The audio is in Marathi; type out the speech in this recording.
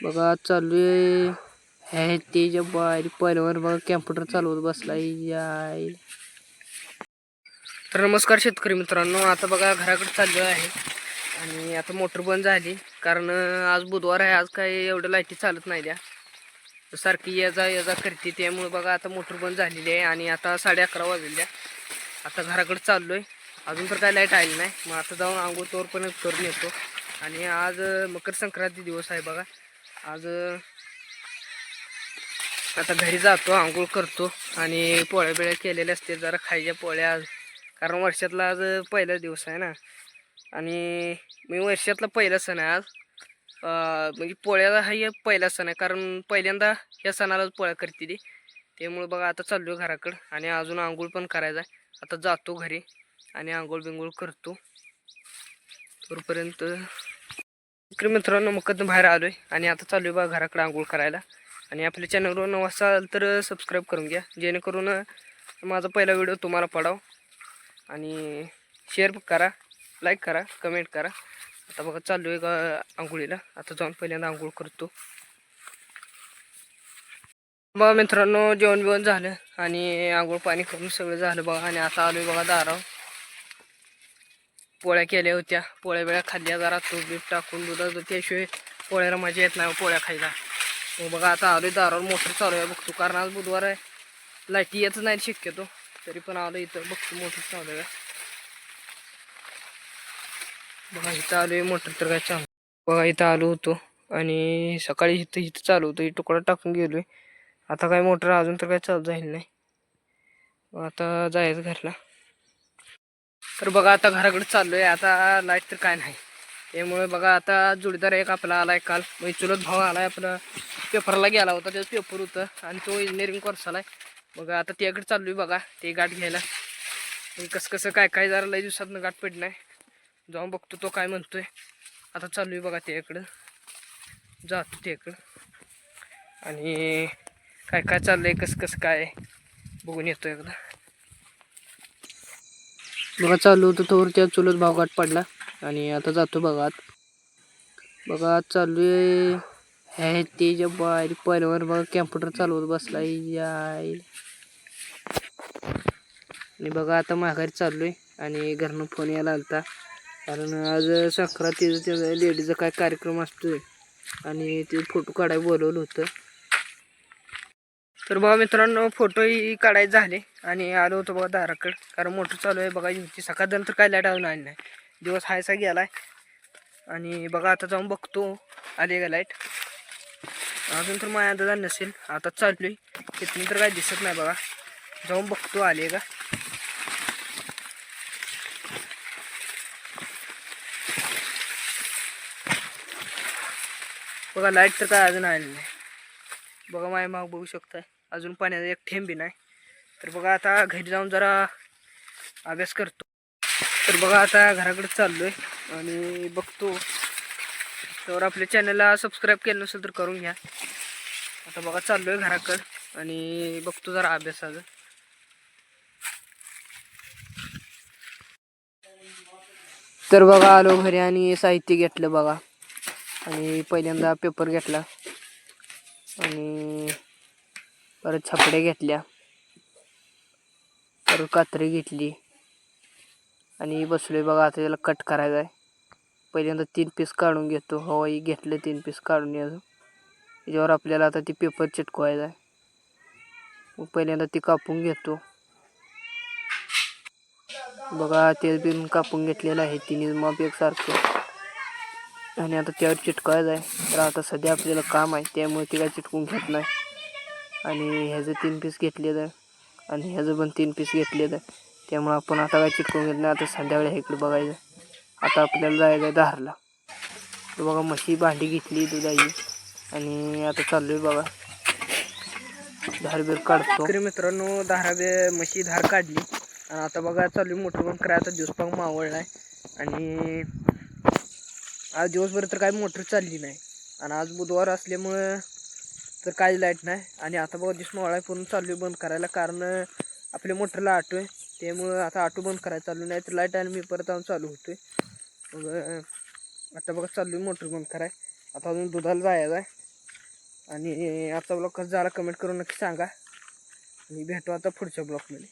बघा आज चालू आहे त्याच्या बाहेर पहिल्यावर बघा कॅम्प्युटर चालवत बसलाय याय. तर नमस्कार शेतकरी मित्रांनो, आता बघा घराकडे चाललो आहे आणि आता मोटर बंद झाली कारण आज बुधवार आहे. आज काही एवढं लाईटी चालत नाही द्या, सारखी ये जा करते, त्यामुळे बघा आता मोटर बंद झालेली आहे आणि आता 11:30 वाजल्या. आता घराकडे चाललोय, अजून तर काय लाईट आली नाही. मग आता जाऊन आंघोळ तोवर पण करून येतो. आणि आज मकर संक्रांती दिवस आहे बघा. आज आता घरी जातो, आंघोळ करतो आणि पोळ्या बिळ्या केलेल्या असते, जरा खायच्या पोळ्या आज, कारण वर्षातला आज पहिला दिवस आहे ना. आणि मी वर्षातला पहिला सण आहे आज. म्हणजे पोळ्याला हा पहिला सण आहे, कारण पहिल्यांदा या सणालाच पोळ्या करते ती. त्यामुळे बघा आता चाललो घराकडं आणि अजून आंघोळ पण करायचा आहे. आता जातो घरी आणि आंघोळ बिंघोळ करतो. तोपर्यंत मित्रांनो मग बाहेर आलोय आणि आता चालू आहे बघा घराकडे आंघोळ करायला. आणि आपल्या चॅनलवर नवा असाल तर सबस्क्राईब करून घ्या, जेणेकरून माझा पहिला व्हिडिओ तुम्हाला पडाव. आणि शेअर करा, लाईक करा, कमेंट करा. आता बघा चालू आहे आंघोळीला. आता जाऊन पहिल्यांदा आंघोळ करतो. बघा मित्रांनो जेवण बिवण झालं आणि आंघोळ पाणी करून सगळं झालं बघा. आणि आता आलोय बघा दारावर. पोळ्या केल्या होत्या, पोळ्या बिळ्या खाल्ल्या, जरा तूप बीप टाकून दुधात, त्याशिवाय पोळ्याला मजा येत नाही पोळ्या खायला. मग बघा आता आलोय दारावर, मोटर चालू आहे बघतो, कारण आज बुधवार आहे, लाईटी येतच नाही शक्यतो. तरी पण आलो इथं बघतो मोटर चालू आहे. बघा इथं आलोय, मोटर तर काय चालू. बघा इथं आलो होतो आणि सकाळी इथं चालू होतं, तुकडा टाकून गेलोय. आता काय मोटर अजून तर काय चालू झाली नाही. आता जायचं घरला. तर बघा आता घराकडे चाललोय. आता लाईट तर काय नाही, त्यामुळे बघा आता जोडीदार एक आपला आलाय काल, म्हणजे चुलत भाव आलाय आपला, पेपरला गेला होता, त्याचं पेपर होतं आणि तो इंजिनिअरिंग कोर्स आलाय. मग आता त्याकडे चाललोय बघा, ते गाठ घ्यायला. कसं काय जरा लई दिवसातनं गाठ पडली नाही, जाऊन बघतो तो काय म्हणतोय. आता चाललोय बघा त्याकडं, जातो त्याकडं आणि काय चाललंय, कसं काय बघून येतो एकदा. बघा चालू होतं तोवर त्या चुलत भाव गाठ पडला आणि आता जातो बघा आत. बघा आज चालू आहे त्याच्या बाहेर पहिल्यावर बघा कॅम्प्युटर चालवत बसलाय याय. आणि बघा आता माघारी चाललोय आणि घरनं फोन यायला आलता, कारण आज संक्रांतीचा लेडीचा काय कार्यक्रम असतोय आणि ते फोटो काढायला बोलवलं होतं. तर बघा मित्रांनो फोटोही काढायचे झाले आणि आलो होतो बघा दाराकडं, कारण मोटर चालू आहे बघा. सकाळनंतर काय लाईट अजून आली नाही, दिवस हायसा गेलाय. आणि बघा आता जाऊन बघतो आली का लाईट. अजून तर माझ्या अंदाजा नसेल. आता चाललोय, तिथून तर काय दिसत नाही बघा, जाऊन बघतो आली का. बघा लाईट तर काय अजून आली नाही बघा. माझ्या माग बघू शकताय अजून पाण्याचा एक थेंब बी नाही. तर बघा आता घरी जाऊन जरा अभ्यास करतो. तर बघा आता घराकडे चाललोय आणि बघतो, तर आपल्या चॅनलला सबस्क्राईब केलं नसेल तर करून घ्या. आता बघा चाललोय घराकडं आणि बघतो जरा अभ्यासाचं. तर बघा आलो घरी आणि साहित्य घेतलं बघा. आणि पहिल्यांदा पेपर घेतला आणि परत छापड्या घेतल्या, परत कात्री घेतली आणि बसलोय बघा. आता त्याला कट करायचा आहे. पहिल्यांदा 3 पीस काढून घेतो. हवाई घेतले 3 पीस काढून यायचं. त्याच्यावर आपल्याला आता ती पेपर चिटकवायचा आहे. मग पहिल्यांदा ती कापून घेतो बघा. ते बिन कापून घेतलेलं आहे तिन्ही माप एकसारखं. आणि आता त्यावर चिटकवायचं आहे. तर आता सध्या आपल्याला काम आहे, त्यामुळे ते काय चिटकून घेत नाही. आणि ह्याचं 3 पीस घेतलेलं आणि ह्याचं पण 3 पीस घेतलेलं, त्यामुळे आपण आता काय चिटकून घेत नाही. आता संध्याकाळी इकडे बघायचं. आता आपल्याला जायचं आहे धारला. तर बघा म्हशी भांडी घेतली दुधाची आणि आता चाललोय बघा धार काढतो. मित्रांनो म्हशी धार काढली आणि आता बघा चालू मोटर बंद करायचा. दिवस पाग मावळलाय आणि आज दिवसभर तर काय मोटर चालली नाही. आणि आज बुधवार असल्यामुळं तर काही लाईट नाही. आणि आता बघा दिवस मावळाय पूर्ण चालू बंद करायला, कारण आपल्या मोटरला ऑटो आहे, त्यामुळं आता ऑटो बंद करायला चालू नाही. तर लाईट आणि मी परत जाऊन चालू होतोय. मग आता बघा चालू मोटर बंद कराय. आता अजून दुधाला जायचं आहे. आणि आजचा ब्लॉग कसा झाला कमेंट करून नक्की सांगा. मी भेटू आता पुढच्या ब्लॉगमध्ये.